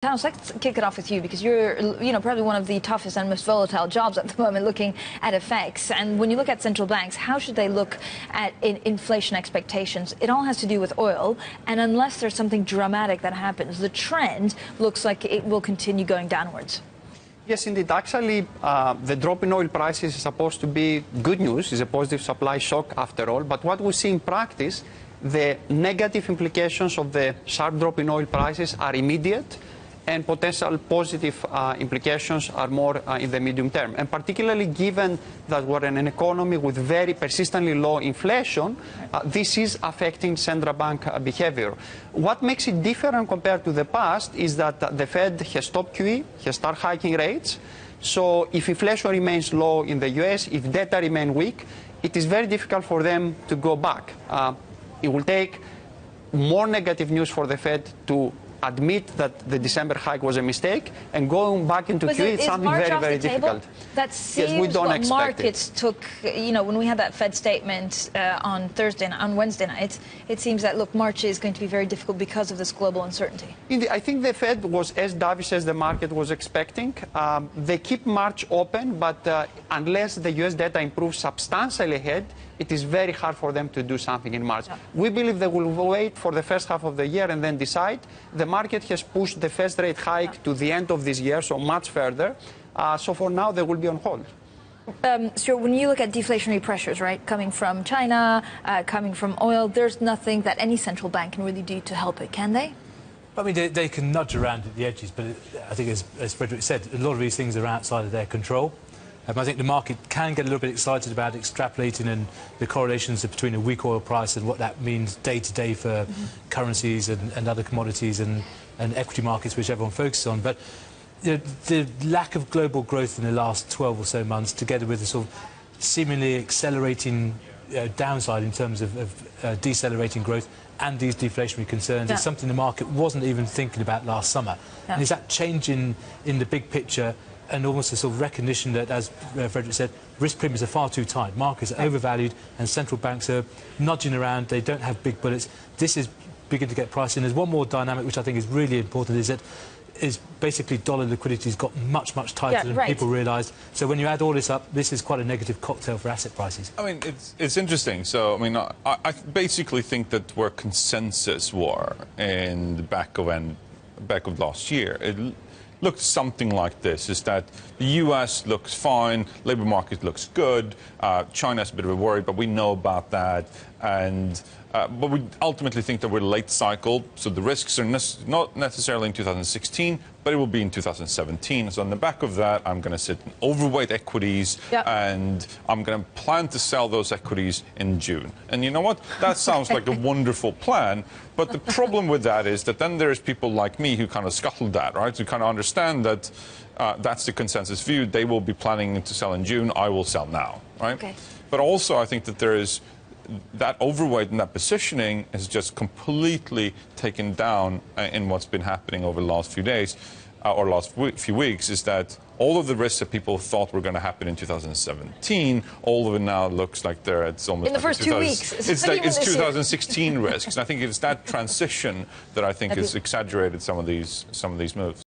Thanos, let's kick it off with you because you're, probably one of the toughest and most volatile jobs at the moment looking at effects. And when you look at central banks, how should they look at inflation expectations? It all has to do with oil. And unless there's something dramatic that happens, the trend looks like it will continue going downwards. Yes, indeed. Actually, the drop in oil prices is supposed to be good news. It's a positive supply shock after all. But what we see in practice, the negative implications of the sharp drop in oil prices are immediate, and potential positive implications are more in the medium term. And particularly given that we're in an economy with very persistently low inflation, this is affecting central bank behavior. What makes it different compared to the past is that the Fed has stopped QE, has started hiking rates. So if inflation remains low in the US, if data remain weak, it is very difficult for them to go back. It will take more negative news for the Fed to admit that the December hike was a mistake, and going back into QE is something very, very difficult. That seems yes, we don't what markets it. took, when we had that Fed statement on Wednesday night, it seems that, look, March is going to be very difficult because of this global uncertainty. I think the Fed was as dovish as the market was expecting. They keep March open, but unless the US data improves substantially ahead, it is very hard for them to do something in March. Yeah. We believe they will wait for the first half of the year and then decide. The market has pushed the first rate hike to the end of this year, so much further. So for now, they will be on hold. So when you look at deflationary pressures, right, coming from China, coming from oil, there's nothing that any central bank can really do to help it, can they? I mean, they can nudge around at the edges, but I think, as Frederick said, a lot of these things are outside of their control. I think the market can get a little bit excited about extrapolating and the correlations between a weak oil price and what that means day to day for currencies and other commodities and equity markets, which everyone focuses on. But the lack of global growth in the last 12 or so months, together with the sort of seemingly accelerating downside in terms of decelerating growth and these deflationary concerns, is something the market wasn't even thinking about last summer. Yeah. And is that changing in the big picture? And almost a sort of recognition that, as Frederick said, risk premiums are far too tight. Markets are overvalued, and central banks are nudging around. They don't have big bullets. This is beginning to get priced in. There's one more dynamic which I think is really important, is basically dollar liquidity has got much, much tighter than people realised. So when you add all this up, this is quite a negative cocktail for asset prices. I mean, it's interesting. So, I mean, I basically think that where consensus were in the back of last year, it looked something like this, is that the US looks fine, labour market looks good, China's a bit of a worry, but we know about that, and but we ultimately think that we're late cycle, so the risks are not necessarily in 2016, but it will be in 2017. So on the back of that, I'm going to sit in overweight equities, and I'm going to plan to sell those equities in June. And you know what? That sounds like a wonderful plan, but the problem with that is that then there's people like me who kind of scuttle that, right? Who kind of understand that that's the consensus view. They will be planning to sell in June. I will sell now, right? Okay. But also, I think that there is that overweight and that positioning is just completely taken down in what's been happening over the last few days or last few weeks, is that all of the risks that people thought were going to happen in 2017, all of it now looks like they're at almost in the first 2 weeks. It's 2016 risks. And I think it's that transition that I think has exaggerated some of these moves.